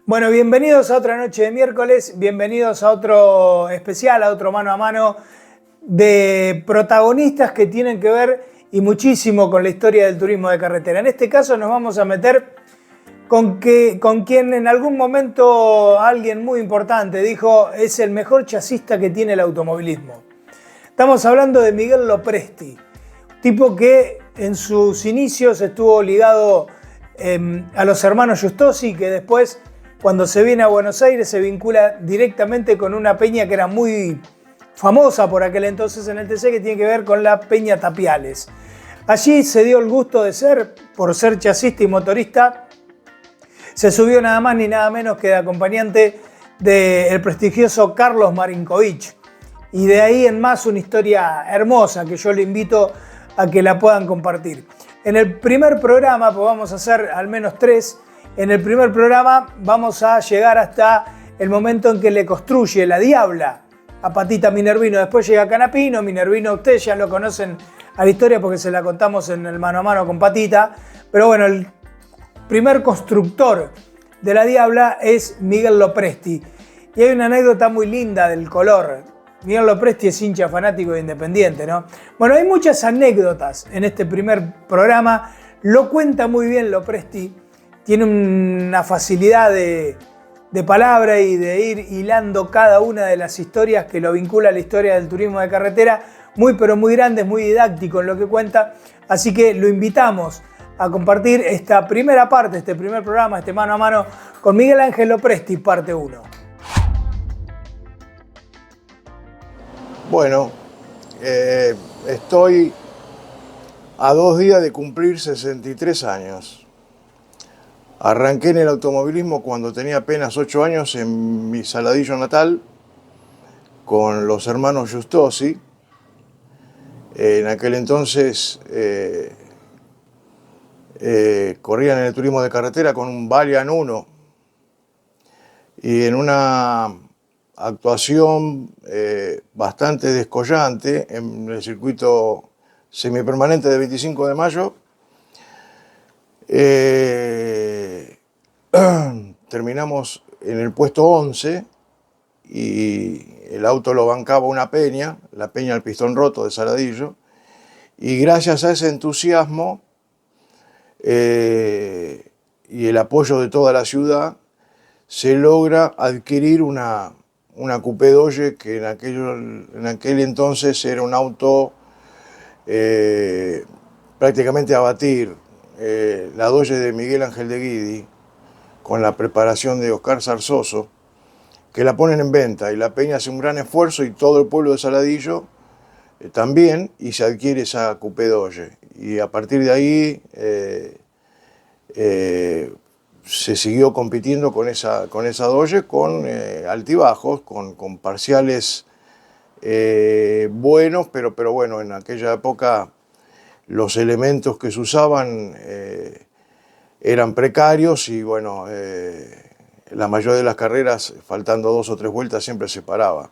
Bueno, bienvenidos a otra noche de miércoles, bienvenidos a otro especial, a otro mano a mano de protagonistas que tienen que ver y muchísimo con la historia del turismo de carretera. En este caso nos vamos a meter con quien en algún momento alguien muy importante dijo es el mejor chasista que tiene el automovilismo. Estamos hablando de Miguel Lopresti, tipo que en sus inicios estuvo ligado a los hermanos Giustosi, que después, cuando se viene a Buenos Aires, se vincula directamente con una peña que era muy famosa por aquel entonces en el TC, que tiene que ver con la Peña Tapiales. Allí se dio el gusto de por ser chasista y motorista, se subió nada más ni nada menos que de acompañante del prestigioso Carlos Marinkovic. Y de ahí en más una historia hermosa que yo le invito a que la puedan compartir. En el primer programa, pues vamos a hacer al menos 3, en el primer programa vamos a llegar hasta el momento en que le construye la Diabla a Patita Minervino. Después llega Canapino, Minervino ustedes ya lo conocen a la historia porque se la contamos en el mano a mano con Patita. Pero bueno, el primer constructor de la Diabla es Miguel Lopresti. Y hay una anécdota muy linda del color. Miguel Lopresti es hincha fanático de Independiente, ¿no? Bueno, hay muchas anécdotas en este primer programa. Lo cuenta muy bien Lopresti. Tiene una facilidad de palabra y de ir hilando cada una de las historias que lo vincula a la historia del turismo de carretera. Muy, pero muy grande, es muy didáctico en lo que cuenta. Así que lo invitamos a compartir esta primera parte, este primer programa, este mano a mano con Miguel Ángel Lopresti, parte 1. Bueno, estoy a 2 días de cumplir 63 años. Arranqué en el automovilismo cuando tenía apenas 8 años en mi Saladillo natal con los hermanos Giustosi. En aquel entonces corrían en el turismo de carretera con un Valiant 1 y en una actuación bastante descollante en el circuito semipermanente de 25 de mayo. Terminamos en el puesto 11 y el auto lo bancaba una peña, la Peña del Pistón Roto de Saladillo, y gracias a ese entusiasmo y el apoyo de toda la ciudad se logra adquirir una Coupé Dodge que en aquel entonces era un auto prácticamente a batir. La Dodge de Miguel Ángel de Guidi, con la preparación de Oscar Zarzoso, que la ponen en venta y la peña hace un gran esfuerzo y todo el pueblo de Saladillo también, y se adquiere esa Coupé Dodge. Y a partir de ahí se siguió compitiendo con esa Dodge con altibajos, con parciales buenos, pero bueno, en aquella época los elementos que se usaban eran precarios y bueno, la mayoría de las carreras, faltando 2 o 3 vueltas, siempre se paraba.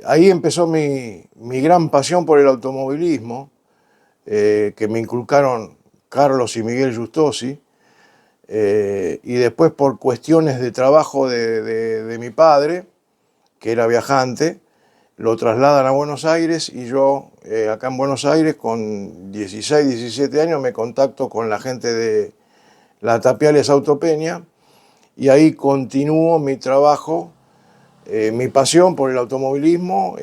Ahí empezó mi gran pasión por el automovilismo, que me inculcaron Carlos y Miguel Giustosi, y después por cuestiones de trabajo de mi padre, que era viajante, lo trasladan a Buenos Aires y yo acá en Buenos Aires con 16, 17 años me contacto con la gente de la Tapiales Autopeña y ahí continúo mi trabajo, mi pasión por el automovilismo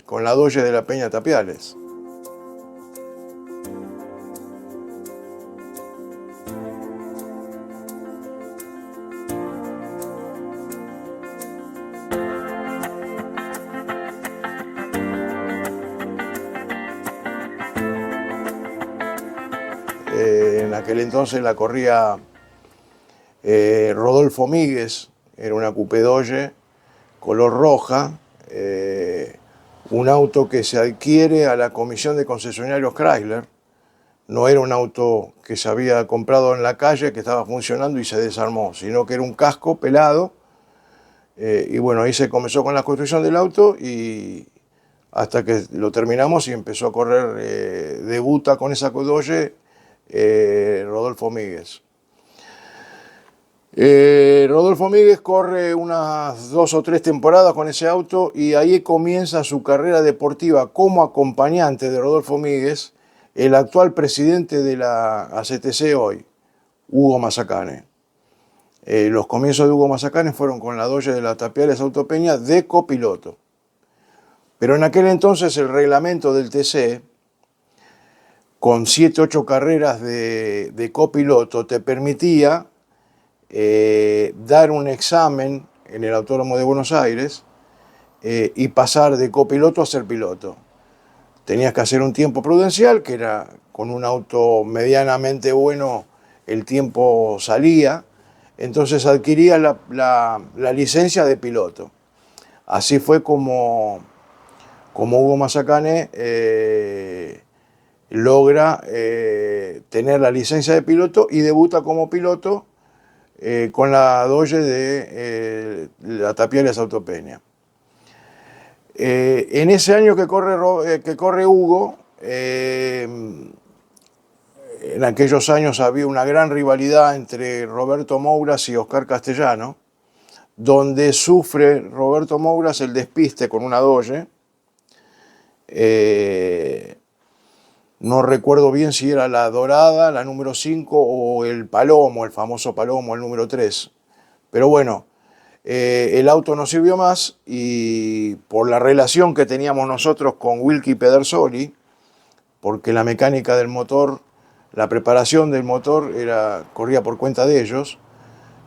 con la Dodge de la Peña Tapiales. En aquel entonces la corría Rodolfo Míguez, era una Coupé Dodge color roja, un auto que se adquiere a la comisión de concesionarios Chrysler. No era un auto que se había comprado en la calle, que estaba funcionando y se desarmó, sino que era un casco pelado. Y bueno, ahí se comenzó con la construcción del auto y hasta que lo terminamos y empezó a correr, debuta con esa Dodge Rodolfo Míguez. Rodolfo Míguez corre unas 2 o 3 temporadas con ese auto y ahí comienza su carrera deportiva como acompañante de Rodolfo Míguez, el actual presidente de la ACTC hoy, Hugo Mazacane. Los comienzos de Hugo Mazacane fueron con la Dodge de la Tapiales Autopeña de copiloto. Pero en aquel entonces el reglamento del TC, con 7 o 8 carreras de copiloto, te permitía dar un examen en el Autódromo de Buenos Aires y pasar de copiloto a ser piloto. Tenías que hacer un tiempo prudencial, que era con un auto medianamente bueno, el tiempo salía, entonces adquirías la licencia de piloto. Así fue como Hugo Mazacane logra tener la licencia de piloto y debuta como piloto con la Dodge de la Tapiales Autopeña. En ese año que corre Hugo, en aquellos años había una gran rivalidad entre Roberto Mouras y Oscar Castellano, donde sufre Roberto Mouras el despiste con una Dodge. No recuerdo bien si era la dorada, la número 5, o el Palomo, el famoso Palomo, el número 3. Pero bueno, el auto no sirvió más y por la relación que teníamos nosotros con Wilkie Pedersoli, porque la mecánica del motor, la preparación del motor corría por cuenta de ellos,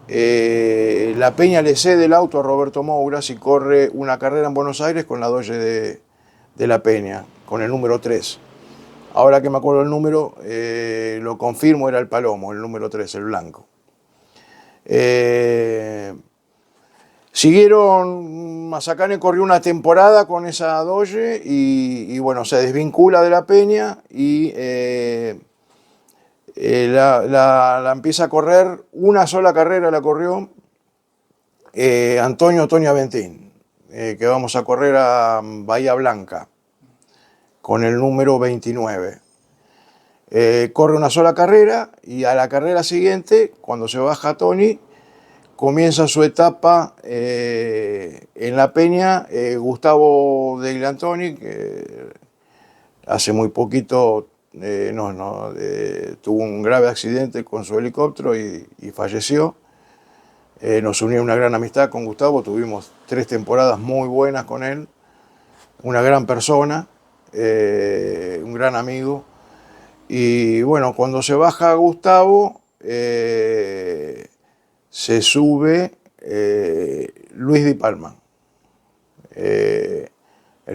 la Peña le cede el auto a Roberto Mouras y corre una carrera en Buenos Aires con la Dodge de la Peña, con el número 3. Ahora que me acuerdo el número, lo confirmo, era el Palomo, el número 3, el blanco. Mazacane corrió una temporada con esa Dodge y bueno, se desvincula de la Peña y la empieza a correr. Una sola carrera la corrió Antonio Aventín, que vamos a correr a Bahía Blanca con el número 29. Corre una sola carrera y a la carrera siguiente, cuando se baja Tony, comienza su etapa en la Peña Gustavo de Glantoni, que hace muy poquito tuvo un grave accidente con su helicóptero y falleció. Nos unió una gran amistad con Gustavo, tuvimos 3 temporadas muy buenas con él, una gran persona, un gran amigo. Y bueno, cuando se baja Gustavo, se sube Luis Di Palma, el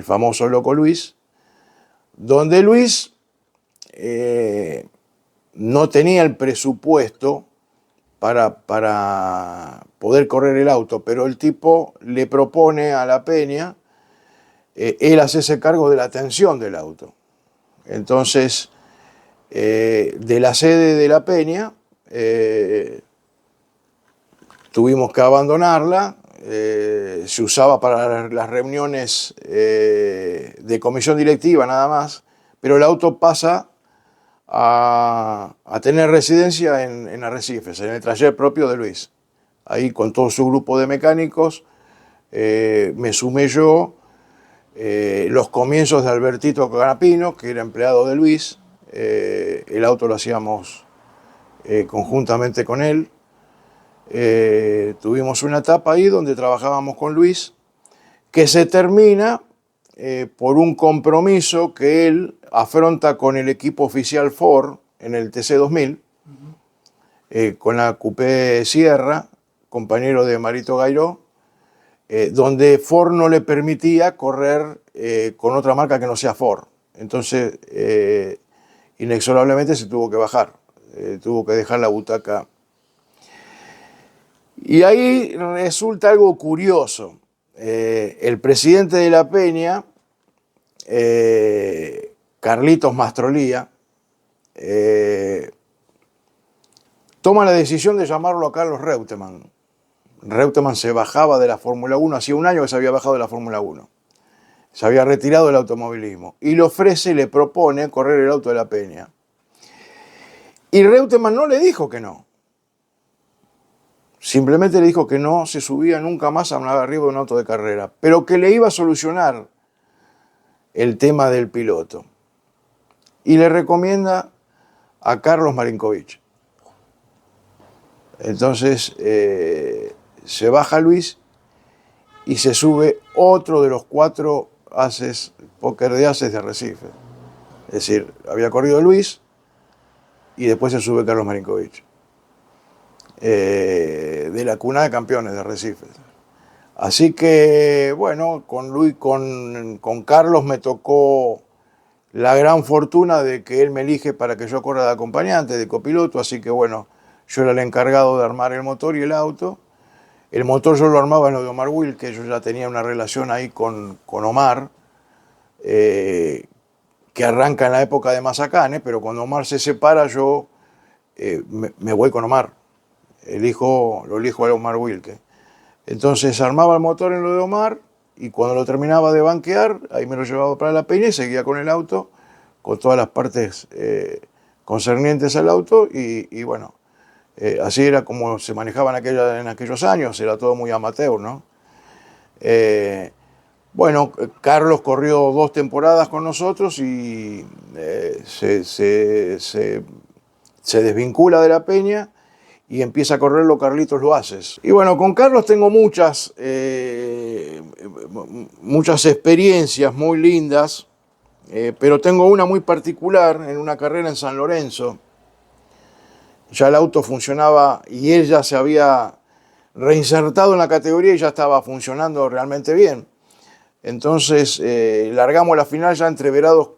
famoso Loco Luis, donde Luis no tenía el presupuesto para poder correr el auto, pero el tipo le propone a la Peña él hacerse cargo de la atención del auto. Entonces, de la sede de la Peña, tuvimos que abandonarla. Se usaba para las reuniones de comisión directiva nada más, pero el auto pasa a tener residencia en Arrecifes, en el taller propio de Luis. Ahí con todo su grupo de mecánicos me sumé yo. Los comienzos de Albertito Canapino, que era empleado de Luis, el auto lo hacíamos conjuntamente con él. Tuvimos una etapa ahí donde trabajábamos con Luis, que se termina por un compromiso que él afronta con el equipo oficial Ford en el TC2000, con la Coupé Sierra, compañero de Marito Gairó, donde Ford no le permitía correr con otra marca que no sea Ford. Entonces, inexorablemente se tuvo que bajar, tuvo que dejar la butaca. Y ahí resulta algo curioso. El presidente de la Peña, Carlitos Mastrolía, toma la decisión de llamarlo a Carlos Reutemann. Reutemann se bajaba de la Fórmula 1, hacía un año que se había bajado de la Fórmula 1. Se había retirado del automovilismo. Y le ofrece, le propone correr el auto de la Peña. Y Reutemann no le dijo que no. simplemente le dijo que no se subía nunca más a arriba de un auto de carrera, pero que le iba a solucionar el tema del piloto. Y le recomienda a Carlos Marinkovic. Entonces se baja Luis y se sube otro de los 4 ases, póker de ases de Arrecife. Es decir, había corrido Luis y después se sube Carlos Marinkovic. De la cuna de campeones de Arrecife. Así que, bueno, con Carlos me tocó la gran fortuna de que él me elige para que yo corra de acompañante, de copiloto, así que bueno, yo era el encargado de armar el motor y el auto. El motor yo lo armaba en lo de Omar Wilke, yo ya tenía una relación ahí con Omar, que arranca en la época de Mazacane, pero cuando Omar se separa yo me voy con Omar, lo elijo a Omar Wilke. Entonces armaba el motor en lo de Omar y cuando lo terminaba de banquear, ahí me lo llevaba para la peña y seguía con el auto, con todas las partes concernientes al auto y bueno, así era como se manejaba en aquellos años, era todo muy amateur, ¿no? Bueno, Carlos corrió 2 temporadas con nosotros y se desvincula de la peña y empieza a correrlo Carlitos Loaces. Y bueno, con Carlos tengo muchas experiencias muy lindas, pero tengo una muy particular en una carrera en San Lorenzo. Ya el auto funcionaba y él ya se había reinsertado en la categoría y ya estaba funcionando realmente bien. Entonces largamos la final ya entreverados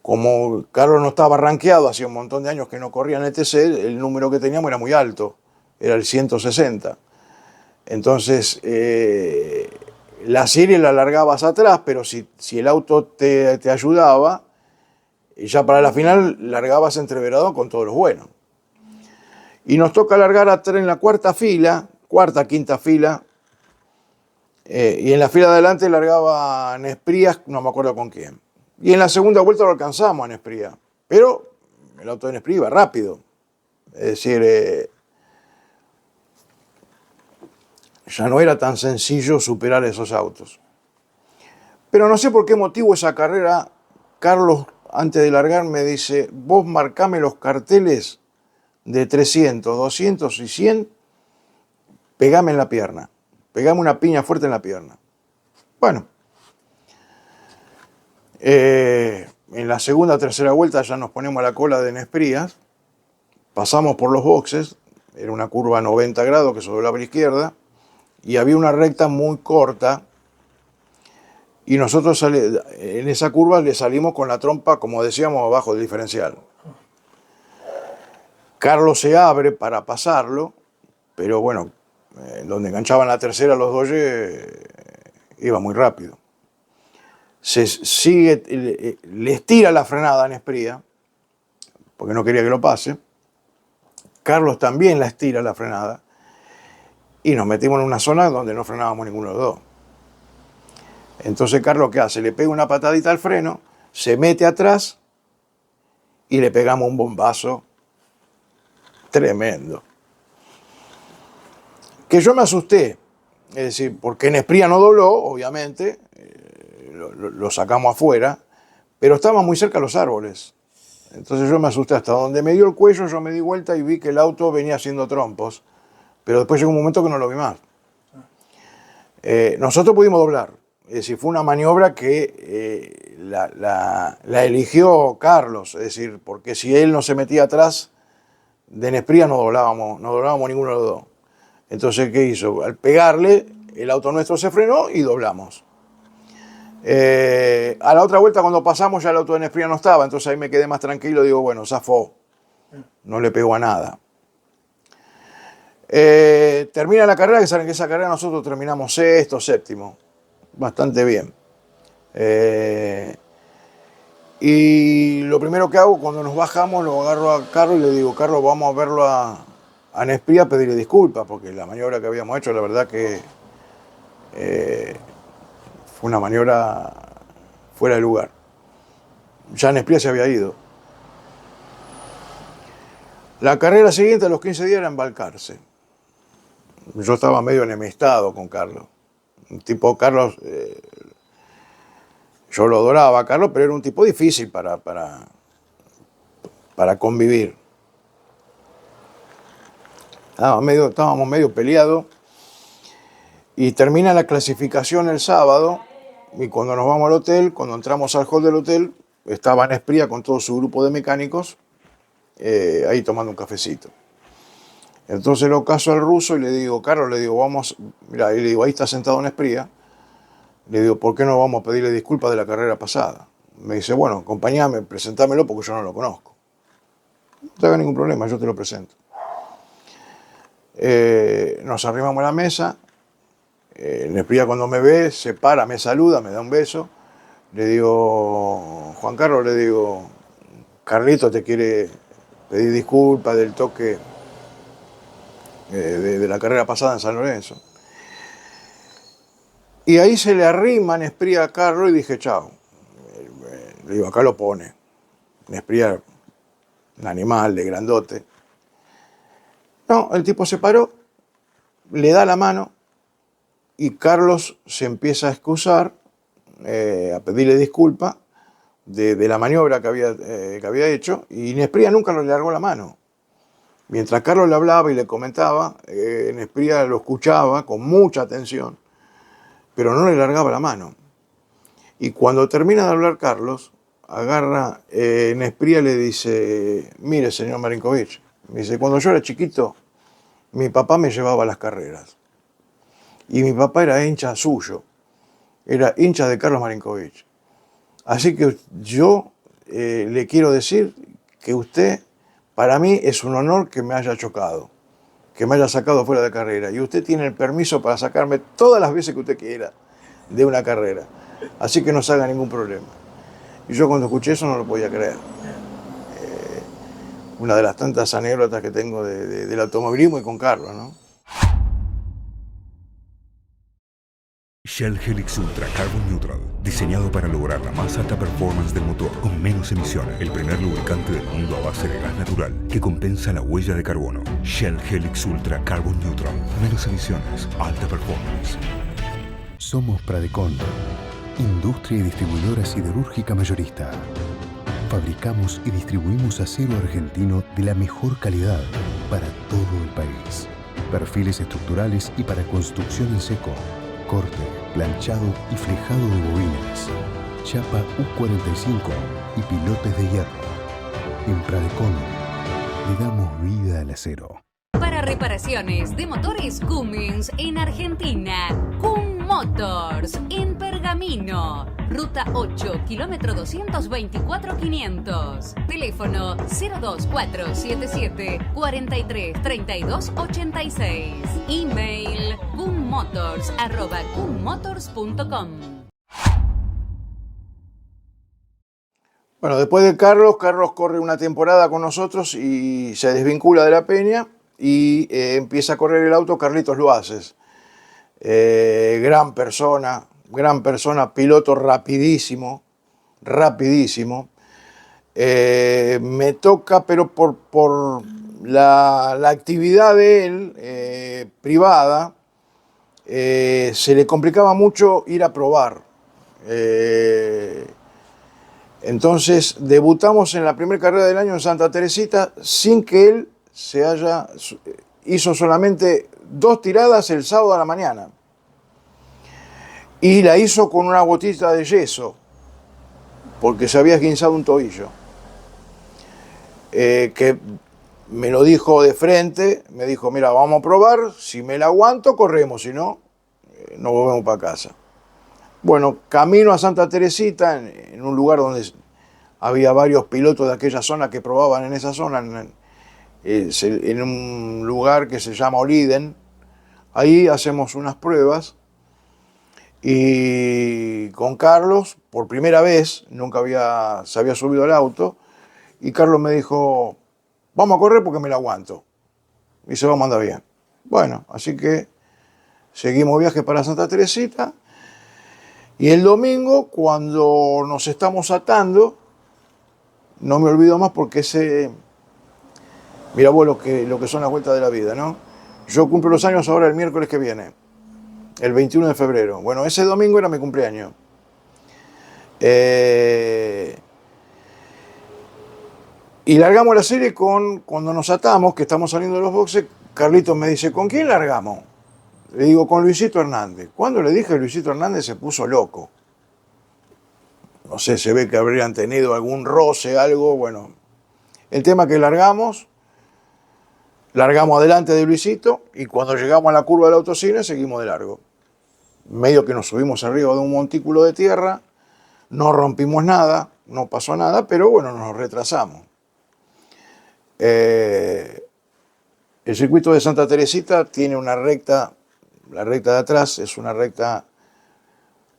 como Carlos no estaba rankeado, hacía un montón de años que no corría en ETC, el número que teníamos era muy alto, era el 160. Entonces, la serie la largabas atrás, pero si el auto te ayudaba, ya para la final largabas entreverado con todos los buenos. Y nos toca largar atrás en la quinta fila, y en la fila de adelante largaba Nesprías, no me acuerdo con quién. Y en la segunda vuelta lo alcanzamos a Nespría, pero el auto de Nespría iba rápido. Es decir, ya no era tan sencillo superar esos autos. Pero no sé por qué motivo esa carrera, Carlos, antes de largar, me dice, vos marcame los carteles de 300, 200 y 100, pegame en la pierna, pegame una piña fuerte en la pierna. Bueno. En la segunda o tercera vuelta ya nos ponemos a la cola de Nesprías, pasamos por los boxes, era una curva a 90 grados que se doblaba a la izquierda, y había una recta muy corta, y nosotros en esa curva le salimos con la trompa, como decíamos, abajo del diferencial. Carlos se abre para pasarlo, pero bueno, donde enganchaban la tercera los doyes, iba muy rápido. Le estira la frenada a Nespría, porque no quería que lo pase. Carlos también la estira la frenada, y nos metimos en una zona donde no frenábamos ninguno de los dos. Entonces Carlos, ¿qué hace? Le pega una patadita al freno, se mete atrás, y le pegamos un bombazo tremendo. Que yo me asusté, es decir, porque Nespría no dobló, obviamente, lo sacamos afuera, pero estaba muy cerca de los árboles. Entonces yo me asusté hasta donde me dio el cuello, yo me di vuelta y vi que el auto venía haciendo trompos, pero después llegó un momento que no lo vi más. Nosotros pudimos doblar, es decir, fue una maniobra que la eligió Carlos, es decir, porque si él no se metía atrás de Nespría no doblábamos ninguno de los dos. Entonces, ¿qué hizo? Al pegarle, el auto nuestro se frenó y doblamos. A la otra vuelta cuando pasamos ya el auto de Nespría no estaba, entonces ahí me quedé más tranquilo, digo, bueno, zafó, no le pegó a nada. Termina la carrera, que saben que esa carrera nosotros terminamos sexto, séptimo, bastante bien. Y lo primero que hago cuando nos bajamos, lo agarro a Carlos y le digo, Carlos, vamos a verlo a Nespría a pedirle disculpas, porque la maniobra que habíamos hecho, la verdad que fue una maniobra fuera de lugar. Ya Nespría se había ido. La carrera siguiente, a los 15 días, era embarcarse. Yo estaba medio enemistado con Carlos. Un tipo, Carlos, yo lo adoraba a Carlos, pero era un tipo difícil para convivir. Estábamos medio peleados y termina la clasificación el sábado y cuando nos vamos al hotel, cuando entramos al hall del hotel, estaba Nespría con todo su grupo de mecánicos ahí tomando un cafecito. Entonces lo caso al ruso y le digo, Carlos, le digo, vamos, mira, y le digo, ahí está sentado Nespría, le digo, ¿por qué no vamos a pedirle disculpas de la carrera pasada? Me dice, bueno, acompáñame, presentámelo porque yo no lo conozco. No te haga ningún problema, yo te lo presento. Nos arrimamos a la mesa, Nespría cuando me ve, se para, me saluda, me da un beso, le digo, Juan Carlos, le digo, Carlito te quiere pedir disculpas del toque de la carrera pasada en San Lorenzo. Y ahí se le arrima Nespría a Carlos y dije, chao. Le digo, acá lo pone. Nespría, un animal de grandote. No, el tipo se paró, le da la mano y Carlos se empieza a excusar, a pedirle disculpas de la maniobra que había hecho, y Nespría nunca le largó la mano. Mientras Carlos le hablaba y le comentaba, Nespría lo escuchaba con mucha atención, pero no le largaba la mano. Y cuando termina de hablar Carlos, agarra Nespría y le dice, mire, señor Marinkovic, me dice, cuando yo era chiquito, mi papá me llevaba a las carreras. Y mi papá era hincha suyo, era hincha de Carlos Marinkovic. Así que yo le quiero decir que usted, para mí es un honor que me haya chocado, que me haya sacado fuera de carrera. Y usted tiene el permiso para sacarme todas las veces que usted quiera de una carrera. Así que no se haga ningún problema. Y yo cuando escuché eso no lo podía creer. Una de las tantas anécdotas que tengo del automovilismo y con Carlos, ¿no? Shell Helix Ultra Carbon Neutral, diseñado para lograr la más alta performance del motor con menos emisiones. El primer lubricante del mundo a base de gas natural que compensa la huella de carbono. Shell Helix Ultra Carbon Neutral, menos emisiones, alta performance. Somos Pradecon, industria y distribuidora siderúrgica mayorista. Fabricamos y distribuimos acero argentino de la mejor calidad para todo el país. Perfiles estructurales y para construcción en seco. Corte, planchado y flejado de bobines. Chapa U45 y pilotes de hierro. En Pradecon le damos vida al acero. Para reparaciones de motores Cummins en Argentina, Cum Motors en Pergamino, Ruta 8, kilómetro 224.500. Teléfono 02477 43 32 86. Email cummotors@cummotors.com. Bueno, después de Carlos corre una temporada con nosotros y se desvincula de la Peña y empieza a correr el auto Carlitos Luaces. Gran persona, piloto rapidísimo. Me toca, pero por la actividad de él, privada, se le complicaba mucho ir a probar. Entonces debutamos en la primera carrera del año en Santa Teresita sin que él hizo solamente 2 tiradas el sábado a la mañana. Y la hizo con una botita de yeso, porque se había esguinzado un tobillo. Que me lo dijo de frente, me dijo, mira, vamos a probar, si me la aguanto, corremos, si no, nos volvemos para casa. Bueno, camino a Santa Teresita, en un lugar donde había varios pilotos de aquella zona que probaban en esa zona, en un lugar que se llama Oliden. Ahí hacemos unas pruebas y con Carlos, por primera vez, se había subido al auto, y Carlos me dijo, vamos a correr porque me la aguanto. Y se va a mandar bien. Bueno, así que seguimos viaje para Santa Teresita. Y el domingo, cuando nos estamos atando, no me olvido más porque Mirá vos lo que son las vueltas de la vida, ¿no? Yo cumplo los años ahora el miércoles que viene, el 21 de febrero. Bueno, ese domingo era mi cumpleaños. Y largamos la serie cuando nos atamos, que estamos saliendo de los boxes, Carlitos me dice, ¿con quién largamos? Le digo, con Luisito Hernández. Cuando le dije Luisito Hernández se puso loco. No sé, se ve que habrían tenido algún roce, algo, bueno. El tema que largamos adelante de Luisito y cuando llegamos a la curva del autocine seguimos de largo. Medio que nos subimos arriba de un montículo de tierra, no rompimos nada, no pasó nada, pero bueno, nos retrasamos. El circuito de Santa Teresita tiene una recta, la recta de atrás es una recta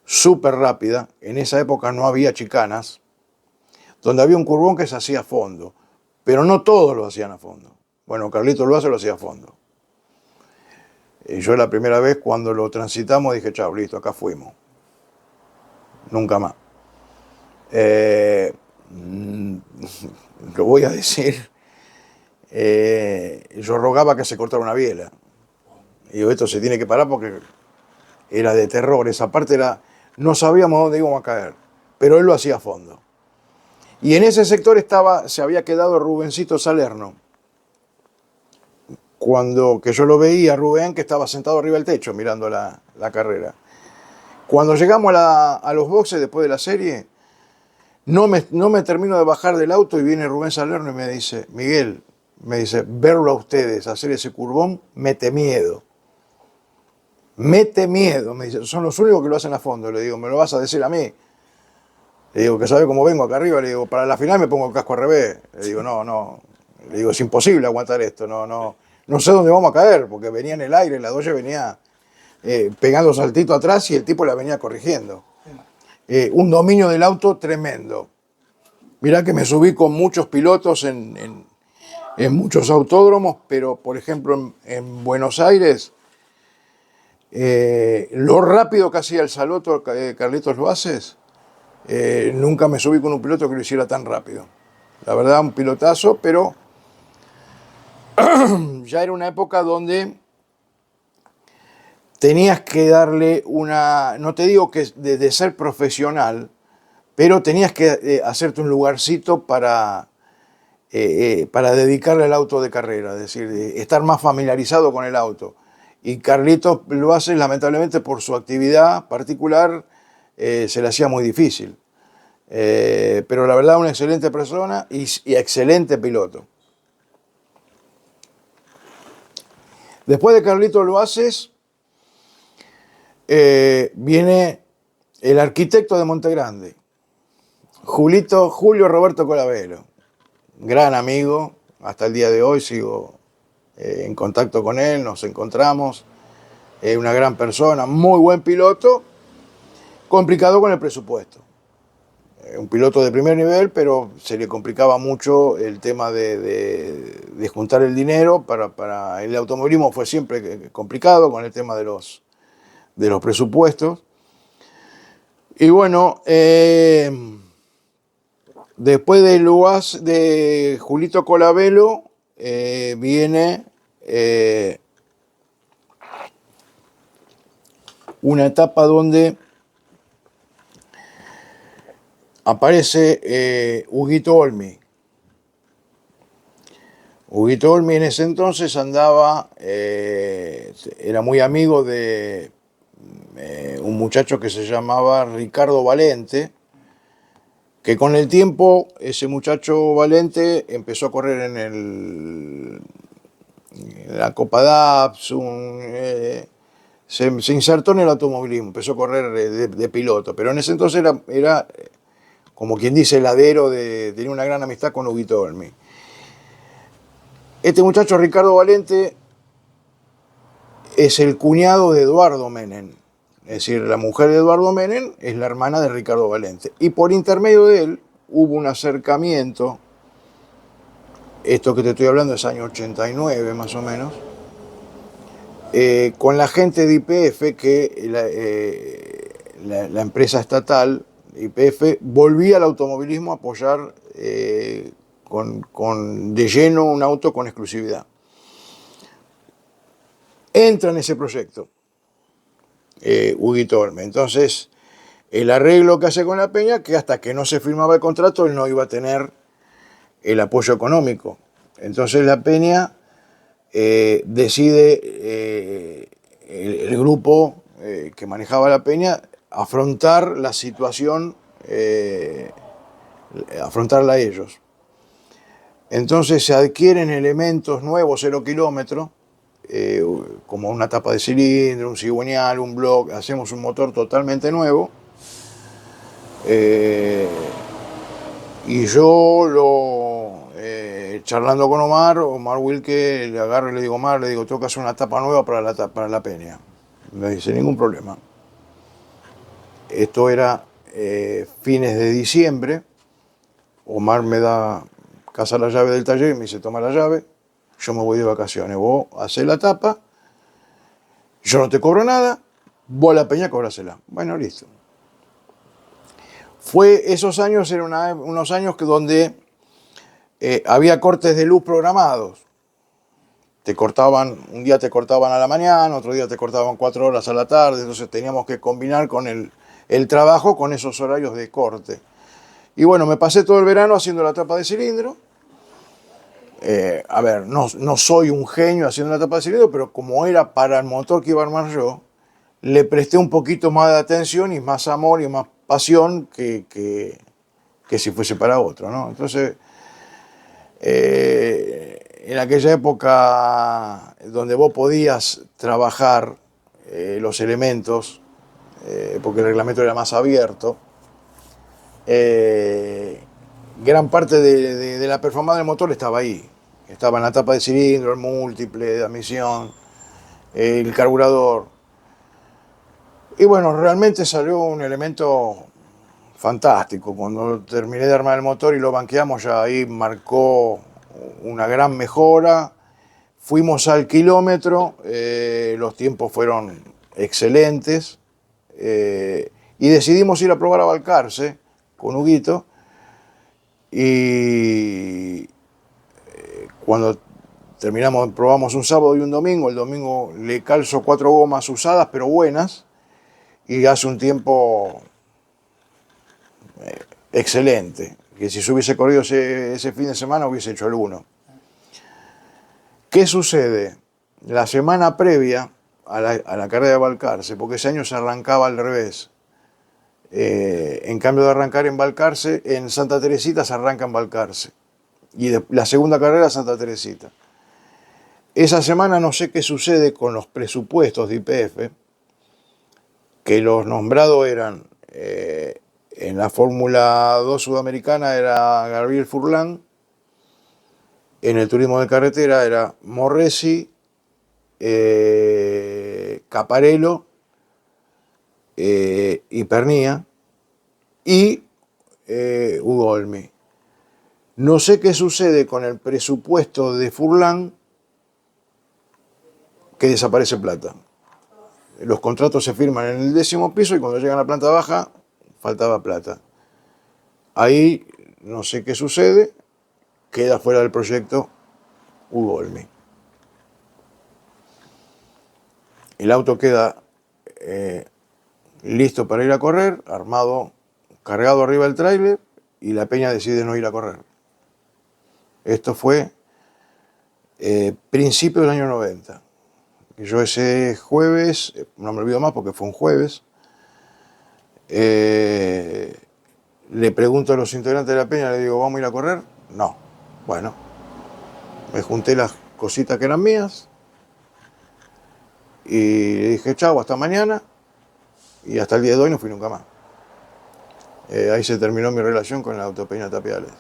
súper rápida. En esa época no había chicanas, donde había un curvón que se hacía a fondo, pero no todos lo hacían a fondo. Bueno, Carlitos lo hacía a fondo. Y yo la primera vez cuando lo transitamos dije, chao, listo, acá fuimos. Nunca más. Lo voy a decir. Yo rogaba que se cortara una biela. Y digo, esto se tiene que parar porque era de terror. Esa parte era, no sabíamos dónde íbamos a caer, pero él lo hacía a fondo. Y en ese sector se había quedado Rubencito Salerno. Cuando que yo lo veía, Rubén, que estaba sentado arriba del techo mirando la carrera. Cuando llegamos a los boxes después de la serie, no me termino de bajar del auto y viene Rubén Salerno y me dice, Miguel, me dice, verlo a ustedes hacer ese curvón, mete miedo. Mete miedo, me dice, son los únicos que lo hacen a fondo. Le digo, ¿me lo vas a decir a mí? Le digo, que sabe cómo vengo acá arriba. Le digo, para la final me pongo el casco al revés. Le digo, no. Le digo, es imposible aguantar esto. No sé dónde vamos a caer, porque venía en el aire, la Dodge venía pegando saltito atrás y el tipo la venía corrigiendo. Un dominio del auto tremendo. Mirá que me subí con muchos pilotos en muchos autódromos, pero por ejemplo en Buenos Aires, lo rápido que hacía el Saloto Carlitos Loaces, nunca me subí con un piloto que lo hiciera tan rápido. La verdad, un pilotazo, pero ya era una época donde tenías que darle no te digo que de ser profesional, pero tenías que hacerte un lugarcito para dedicarle al auto de carrera, es decir, estar más familiarizado con el auto. Y Carlitos lo hace, lamentablemente, por su actividad particular, se le hacía muy difícil. Pero la verdad, una excelente persona y excelente piloto. Después de Carlitos Loaces, viene el arquitecto de Montegrande, Julio Roberto Colabello, gran amigo, hasta el día de hoy sigo en contacto con él, nos encontramos, una gran persona, muy buen piloto, complicado con el presupuesto. Un piloto de primer nivel, pero se le complicaba mucho el tema de juntar el dinero. Para el automovilismo fue siempre complicado con el tema de los presupuestos. Y bueno, después de Julito Colabello, viene una etapa donde aparece Huguito Olmi. Huguito Olmi en ese entonces era muy amigo de un muchacho que se llamaba Ricardo Valente, que con el tiempo ese muchacho Valente empezó a correr en la Copa Datsun, se insertó en el automovilismo, empezó a correr de piloto, pero en ese entonces era como quien dice, heladero, tenía una gran amistad con Huguito Olmi. Este muchacho, Ricardo Valente, es el cuñado de Eduardo Menem. Es decir, la mujer de Eduardo Menem es la hermana de Ricardo Valente. Y por intermedio de él hubo un acercamiento, esto que te estoy hablando es año 89 más o menos, con la gente de YPF, que la empresa estatal YPF volvía al automovilismo a apoyar de lleno un auto con exclusividad. Entra en ese proyecto Huguito Olme. Entonces, el arreglo que hace con la Peña, que hasta que no se firmaba el contrato, él no iba a tener el apoyo económico. Entonces la Peña decide, el grupo que manejaba la Peña, afrontar la situación, afrontarla ellos. Entonces se adquieren elementos nuevos, 0 kilómetros, como una tapa de cilindro, un cigüeñal, un block, hacemos un motor totalmente nuevo. Y yo charlando con Omar Wilke, le agarro y le digo, Omar, tengo que hacer una tapa nueva para la Peña. Me dice, ningún problema. Esto era fines de diciembre. Omar me da casa la llave del taller y me dice, toma la llave, yo me voy de vacaciones, vos hacés la tapa, yo no te cobro nada, vos a la Peña cobrásela. Bueno, listo. Esos años eran unos años donde había cortes de luz programados. Un día te cortaban a la mañana, otro día te cortaban 4 horas a la tarde, entonces teníamos que combinar con el trabajo con esos horarios de corte. Y bueno, me pasé todo el verano haciendo la tapa de cilindro. No soy un genio haciendo la tapa de cilindro, pero como era para el motor que iba a armar yo, le presté un poquito más de atención y más amor y más pasión que si fuese para otro, ¿no? Entonces, en aquella época donde vos podías trabajar los elementos, porque el reglamento era más abierto, gran parte de la performance del motor estaba ahí. Estaba en la tapa de cilindro, el múltiple de admisión, el carburador. Y bueno, realmente salió un elemento fantástico. Cuando terminé de armar el motor y lo banqueamos, ya ahí marcó una gran mejora. Fuimos al kilómetro, los tiempos fueron excelentes y decidimos ir a probar a Balcarce con Huguito. Y cuando terminamos, probamos un sábado y un domingo. El domingo le calzo 4 gomas usadas, pero buenas. Y hace un tiempo excelente, que si se hubiese corrido ese fin de semana hubiese hecho el 1. ¿Qué sucede? La semana previa a la carrera de Balcarce, porque ese año se arrancaba al revés. En cambio de arrancar en Balcarce, en Santa Teresita se arranca en Balcarce. Y la segunda carrera Santa Teresita. Esa semana no sé qué sucede con los presupuestos de YPF, que los nombrados eran, en la Fórmula 2 sudamericana era Gabriel Furlan, en el turismo de carretera era Morresi, Caparello y Pernía y Hugo Olmi. No sé qué sucede con el presupuesto de Furlan, que desaparece plata. Los contratos se firman en el 10º piso y cuando llegan a la planta baja faltaba plata. Ahí no sé qué sucede, queda fuera del proyecto Hugo Olmi. El auto queda listo para ir a correr, armado, cargado arriba del tráiler, y la Peña decide no ir a correr. Esto fue principio del año 90. Yo ese jueves, no me olvido más porque fue un jueves, le pregunto a los integrantes de la Peña, le digo, ¿vamos a ir a correr? No. Bueno, me junté las cositas que eran mías y le dije, chau, hasta mañana, y hasta el día de hoy no fui nunca más. Ahí se terminó mi relación con la Autopeña Tapiales.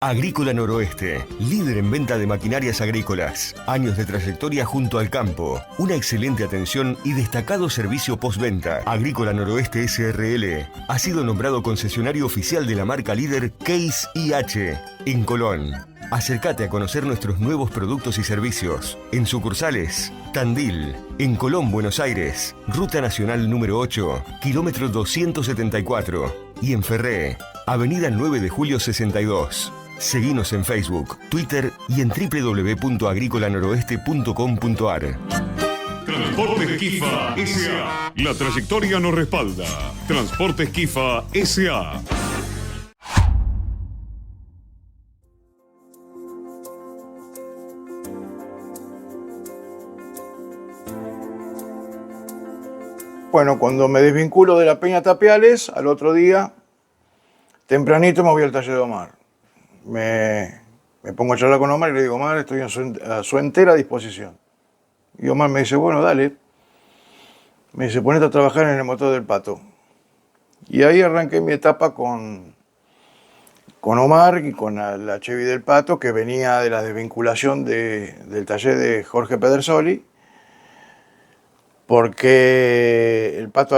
Agrícola Noroeste, líder en venta de maquinarias agrícolas. Años de trayectoria junto al campo. Una excelente atención y destacado servicio postventa. Agrícola Noroeste SRL ha sido nombrado concesionario oficial de la marca líder Case IH en Colón. Acércate a conocer nuestros nuevos productos y servicios. En sucursales, Tandil, en Colón, Buenos Aires, Ruta Nacional número 8, kilómetro 274. Y en Ferré, Avenida 9 de Julio 62. Seguinos en Facebook, Twitter y en www.agricolanoroeste.com.ar. Transportes Quifa S.A. La trayectoria nos respalda. Transportes Quifa S.A. Bueno, cuando me desvinculo de la Peña Tapiales, al otro día, tempranito me voy al taller de Omar. Me pongo a charlar con Omar y le digo, Omar, estoy a su entera disposición. Y Omar me dice, bueno, dale. Me dice, ponete a trabajar en el motor del Pato. Y ahí arranqué mi etapa con Omar y con la Chevy del Pato, que venía de la desvinculación del taller de Jorge Pedersoli, porque el Pato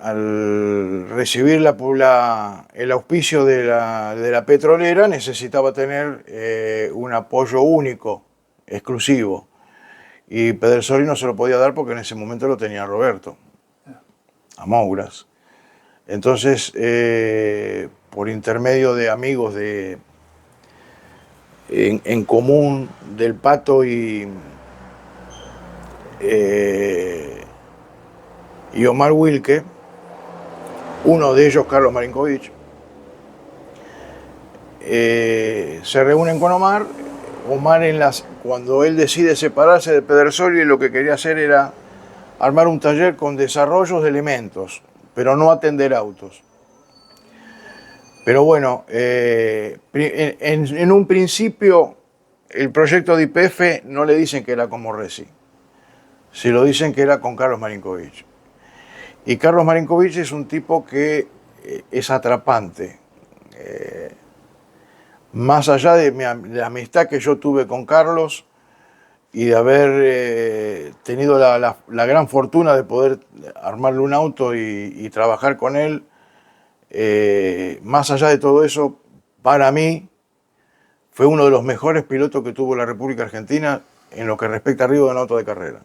al recibir el auspicio de la petrolera necesitaba tener un apoyo único, exclusivo. Y Pedersoli no se lo podía dar porque en ese momento lo tenía Roberto, a Mouras. Entonces, por intermedio de amigos en común del Pato y Omar Wilke, uno de ellos, Carlos Marinkovic, se reúnen con Omar. Omar, cuando él decide separarse de Pedersoli, lo que quería hacer era armar un taller con desarrollos de elementos, pero no atender autos. Pero bueno, en un principio, el proyecto de YPF no le dicen que era con Morresi, se lo dicen que era con Carlos Marinkovic. Y Carlos Marinkovic es un tipo que es atrapante. Más allá de la amistad que yo tuve con Carlos y de haber tenido la gran fortuna de poder armarle un auto y trabajar con él, más allá de todo eso, para mí fue uno de los mejores pilotos que tuvo la República Argentina en lo que respecta arriba de un auto de carrera.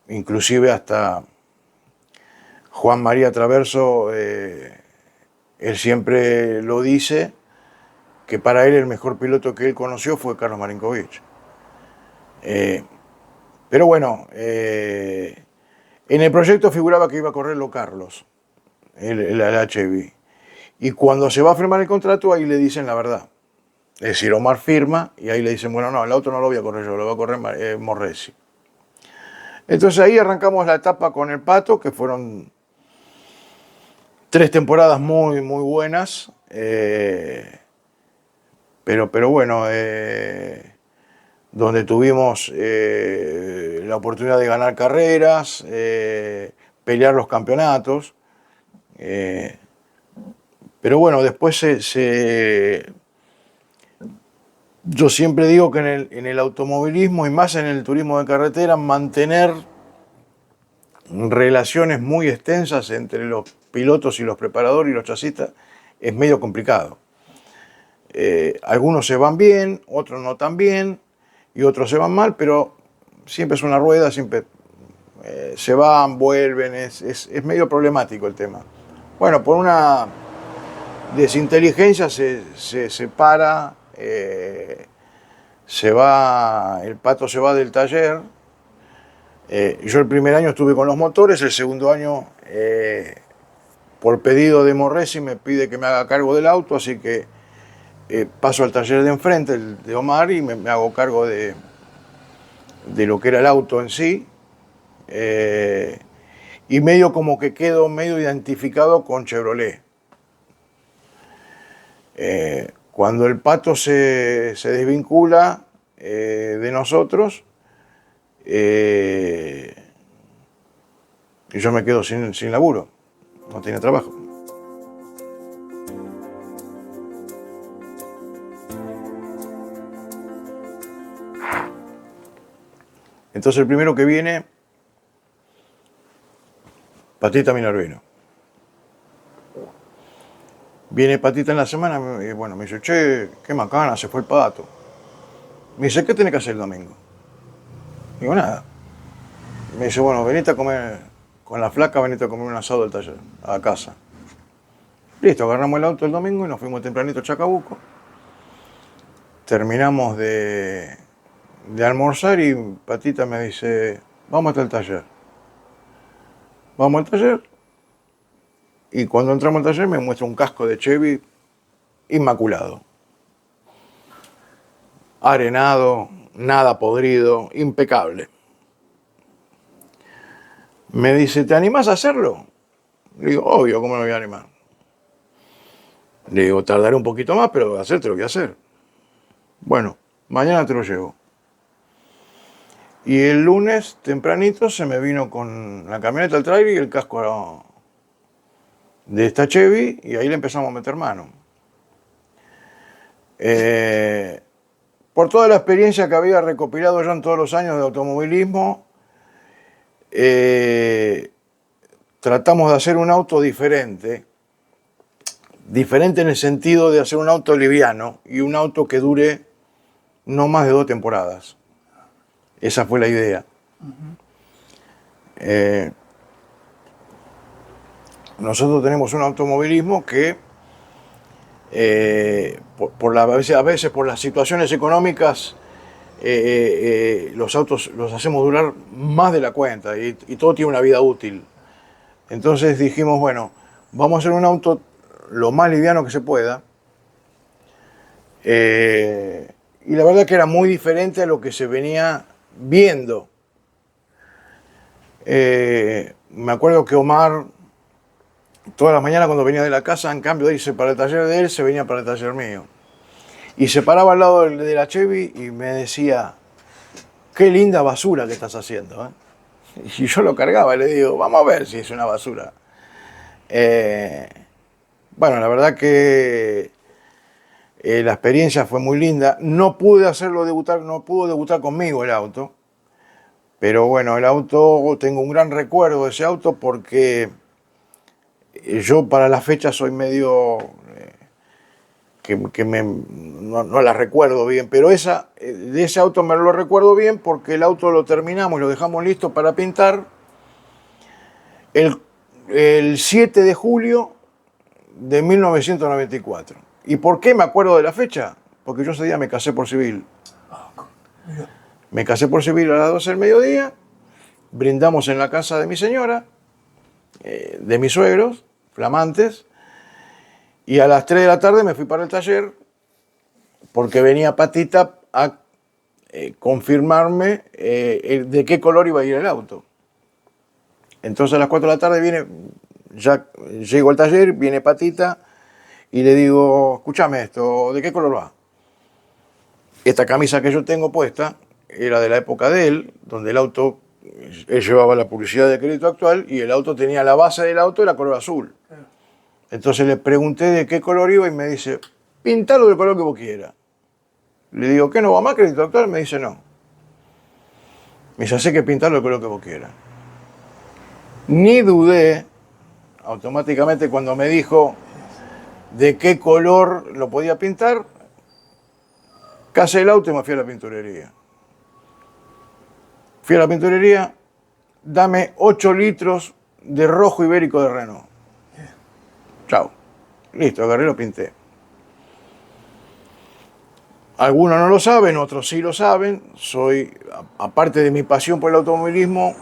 Inclusive hasta Juan María Traverso, él siempre lo dice, que para él el mejor piloto que él conoció fue Carlos Marinkovic. Pero bueno, en el proyecto figuraba que iba a correrlo Carlos, el HB. Y cuando se va a firmar el contrato, ahí le dicen la verdad. Es decir, Omar firma y ahí le dicen, bueno, no, el auto no lo voy a correr yo, lo va a correr Morresi. Entonces ahí arrancamos la etapa con el Pato, que fueron 3 temporadas muy, muy buenas. Pero bueno, donde tuvimos la oportunidad de ganar carreras, pelear los campeonatos. Pero bueno, después yo siempre digo que en el automovilismo y más en el turismo de carretera, mantener relaciones muy extensas entre los pilotos y los preparadores y los chasistas es medio complicado. Algunos se van bien, otros no tan bien y otros se van mal, pero siempre es una rueda, siempre se van, vuelven, es medio problemático el tema. Bueno, por una desinteligencia se separa, el Pato se va del taller. Yo el primer año estuve con los motores, el segundo año, por pedido de Morresi, me pide que me haga cargo del auto, así que paso al taller de enfrente, el de Omar, y me hago cargo de lo que era el auto en sí. Y medio como que quedo medio identificado con Chevrolet. Cuando el Pato se desvincula de nosotros, y yo me quedo sin laburo, no tenía trabajo. Entonces el primero que viene, Patita Minervino. Viene Patita en la semana y bueno, me dice, che, qué macana, se fue el pato. Me dice, ¿qué tenés que hacer el domingo? Digo, nada. Me dice, bueno, venite a comer, con la flaca venite a comer un asado del taller, a casa. Listo, agarramos el auto el domingo y nos fuimos tempranito a Chacabuco. Terminamos de almorzar y Patita me dice, vamos hasta el taller. Vamos al taller y cuando entramos al taller me muestra un casco de Chevy inmaculado. Arenado, nada podrido, impecable. Me dice, ¿te animás a hacerlo? Le digo, obvio, ¿cómo no me voy a animar? Le digo, tardaré un poquito más, pero hacerte lo voy a hacer. Bueno, mañana te lo llevo. Y el lunes, tempranito, se me vino con la camioneta, el trailer y el casco de esta Chevy, y ahí le empezamos a meter mano. Por toda la experiencia que había recopilado yo en todos los años de automovilismo, tratamos de hacer un auto diferente. Diferente en el sentido de hacer un auto liviano y un auto que dure no más de 2 temporadas. Esa fue la idea. Nosotros tenemos un automovilismo que a veces por las situaciones económicas los autos los hacemos durar más de la cuenta y todo tiene una vida útil. Entonces dijimos, bueno, vamos a hacer un auto lo más liviano que se pueda. Y la verdad que era muy diferente a lo que se venía viendo. Me acuerdo que Omar, todas las mañanas cuando venía de la casa, en cambio de irse para el taller de él, se venía para el taller mío. Y se paraba al lado de la Chevy y me decía, qué linda basura que estás haciendo, ¿eh? Y yo lo cargaba y le digo, vamos a ver si es una basura. Bueno, la verdad que la experiencia fue muy linda. No pude hacerlo debutar, no pudo debutar conmigo el auto. Pero bueno, el auto, tengo un gran recuerdo de ese auto porque yo para la fecha soy medio... no la recuerdo bien, pero de ese auto me lo recuerdo bien porque el auto lo terminamos y lo dejamos listo para pintar el 7 de julio de 1994. ¿Y por qué me acuerdo de la fecha? Porque yo ese día me casé por civil. Me casé por civil a las 12 del mediodía, brindamos en la casa de mi señora, de mis suegros, flamantes, y a las 3 de la tarde me fui para el taller porque venía Patita a confirmarme de qué color iba a ir el auto. Entonces a las 4 de la tarde ya llego al taller, viene Patita y le digo, escúchame esto, ¿de qué color va? Esta camisa que yo tengo puesta era de la época de él, donde el auto, él llevaba la publicidad de Crédito Actual y el auto tenía la base del auto era color azul. Entonces le pregunté de qué color iba y me dice, pintalo del color que vos quieras. Le digo, ¿qué no va más Crédito Actual? Me dice, no. Me dice, hace que pintarlo del color que vos quieras. Ni dudé, automáticamente cuando me dijo de qué color lo podía pintar, casé el auto y me fui a la pinturería. Fui a la pinturería, dame 8 litros de rojo ibérico de Renault. Chao. Listo, agarré y lo pinté. Algunos no lo saben, otros sí lo saben. Aparte de mi pasión por el automovilismo,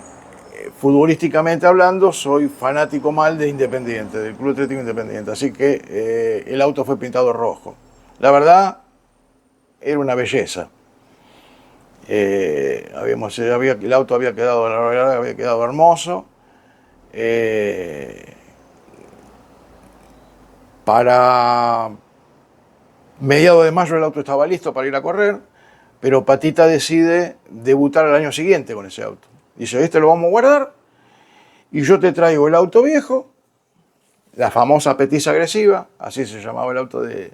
futbolísticamente hablando, soy fanático mal de Independiente, del Club Atlético Independiente. Así que el auto fue pintado rojo. La verdad, era una belleza. El auto había quedado hermoso. Para mediados de mayo el auto estaba listo para ir a correr, pero Patita decide debutar al año siguiente con ese auto. Dice, este lo vamos a guardar y yo te traigo el auto viejo, la famosa Petiza agresiva, así se llamaba el auto de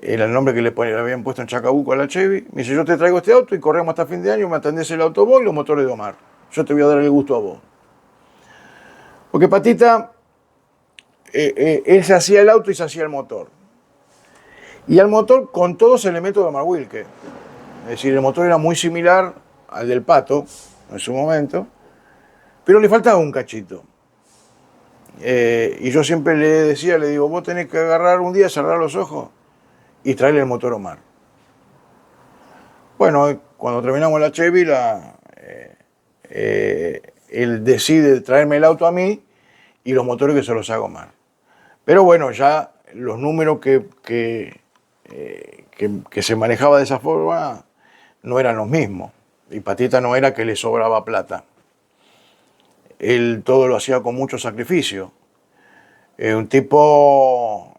era el nombre que le habían puesto en Chacabuco a la Chevy. Me dice, yo te traigo este auto y corremos hasta fin de año, me atendés el auto vos y los motores de Omar. Yo te voy a dar el gusto a vos. Porque Patita, él se hacía el auto y se hacía el motor. Y al motor con todos los elementos de Omar Wilke. Es decir, el motor era muy similar al del Pato en su momento, pero le faltaba un cachito. Y yo siempre le digo, vos tenés que agarrar un día, cerrar los ojos y traerle el motor Omar. Bueno, cuando terminamos la Chevy, él decide traerme el auto a mí y los motores que se los hago Omar. Pero bueno, ya los números que se manejaba de esa forma no eran los mismos. Y Patita no era que le sobraba plata. Él todo lo hacía con mucho sacrificio. Un tipo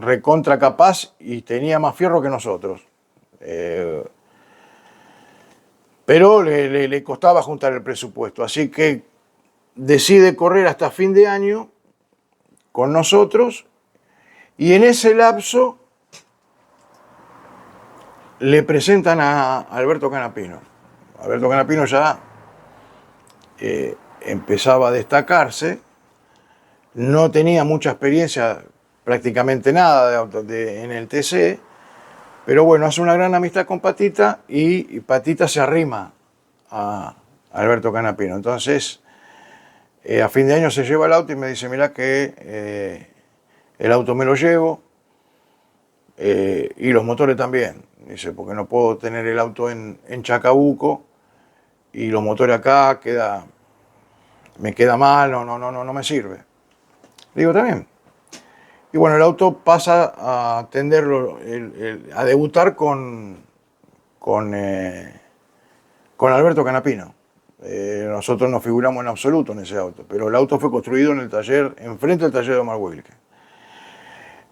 recontra capaz y tenía más fierro que nosotros. Pero le costaba juntar el presupuesto. Así que decide correr hasta fin de año con nosotros y en ese lapso le presentan a Alberto Canapino. Alberto Canapino ya empezaba a destacarse, no tenía mucha experiencia, prácticamente nada en el TC, pero bueno, hace una gran amistad con Patita y Patita se arrima a Alberto Canapino. Entonces, a fin de año se lleva el auto y me dice, mirá que el auto me lo llevo y los motores también. Dice, porque no puedo tener el auto en Chacabuco y los motores acá me queda mal, no me sirve. Digo, también. Y bueno, el auto pasa a atenderlo, a debutar con Alberto Canapino. Nosotros no figuramos en absoluto en ese auto, pero el auto fue construido en el taller, enfrente del taller de Omar Wilke.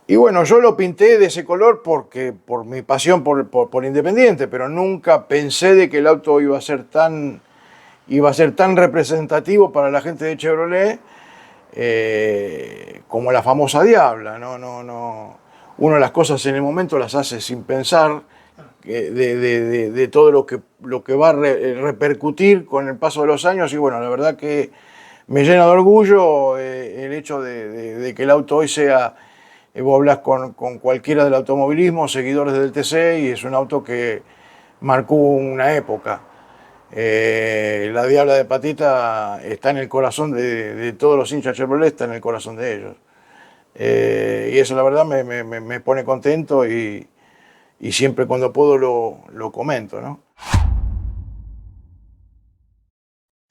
Y bueno, yo lo pinté de ese color por mi pasión por Independiente, pero nunca pensé de que el auto iba a ser tan representativo para la gente de Chevrolet como la famosa Diabla. No. Uno de las cosas en el momento las hace sin pensar de todo lo que va a repercutir con el paso de los años. Y bueno, la verdad que me llena de orgullo el hecho de que el auto hoy sea... Vos hablas con cualquiera del automovilismo, seguidores del TC, y es un auto que marcó una época. La Diabla de Patita está en el corazón de todos los hinchas Chevrolet, está en el corazón de ellos. Y eso la verdad me pone contento y siempre cuando puedo lo comento, ¿no?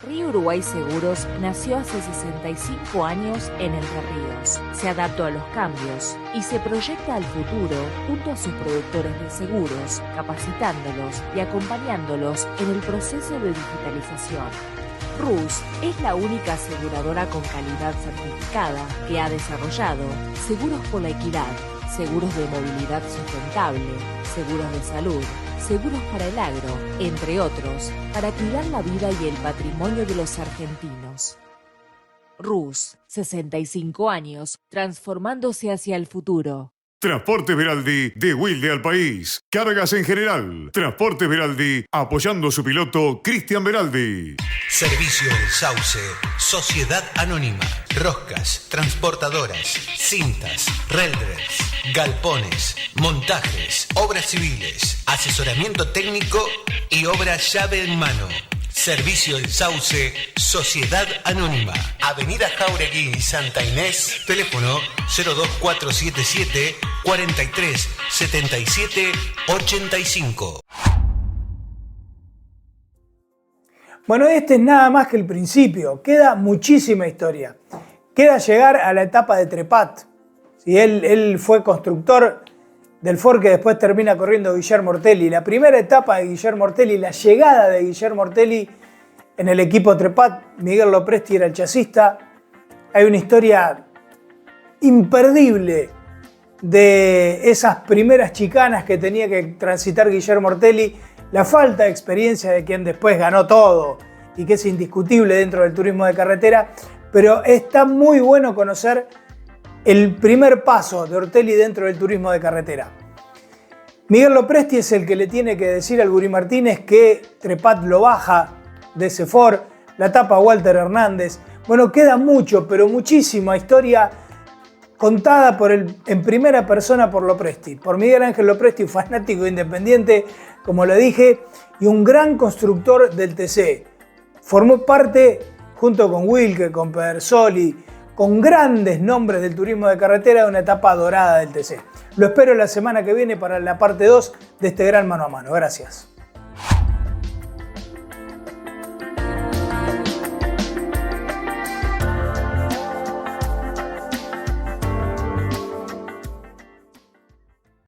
Río Uruguay Seguros nació hace 65 años en Entre Ríos. Se adaptó a los cambios y se proyecta al futuro junto a sus productores de seguros, capacitándolos y acompañándolos en el proceso de digitalización. RUS es la única aseguradora con calidad certificada que ha desarrollado seguros por la equidad, seguros de movilidad sustentable, seguros de salud, seguros para el agro, entre otros, para cuidar la vida y el patrimonio de los argentinos. RUS, 65 años, transformándose hacia el futuro. Transportes Veraldi de Wilde al país. Cargas en general. Transportes Veraldi apoyando a su piloto Cristian Veraldi. Servicio El Sauce, Sociedad Anónima, roscas, transportadoras, cintas, relders, galpones, montajes, obras civiles, asesoramiento técnico y obra llave en mano. Servicio El Sauce, Sociedad Anónima, Avenida Jauregui y Santa Inés, teléfono 02477 43 77 85. Bueno, este es nada más que el principio, queda muchísima historia. Queda llegar a la etapa de Trepat. ¿Sí? Él fue constructor del Ford que después termina corriendo Guillermo Ortelli. La primera etapa de Guillermo Ortelli, la llegada de Guillermo Ortelli en el equipo Trepat, Miguel Lopresti era el chasista. Hay una historia imperdible de esas primeras chicanas que tenía que transitar Guillermo Ortelli, la falta de experiencia de quien después ganó todo y que es indiscutible dentro del turismo de carretera, pero está muy bueno conocer el primer paso de Ortelli dentro del turismo de carretera. Miguel Lopresti es el que le tiene que decir al Guri Martínez que Trepat lo baja de ese Ford, la tapa Walter Hernández. Bueno, queda mucho, pero muchísima historia contada en primera persona por Lopresti, por Miguel Ángel Lopresti, fanático independiente, como lo dije, y un gran constructor del TC. Formó parte, junto con Wilke, con Pedersoli, con grandes nombres del turismo de carretera, de una etapa dorada del TC. Lo espero la semana que viene para la parte 2 de este gran mano a mano. Gracias.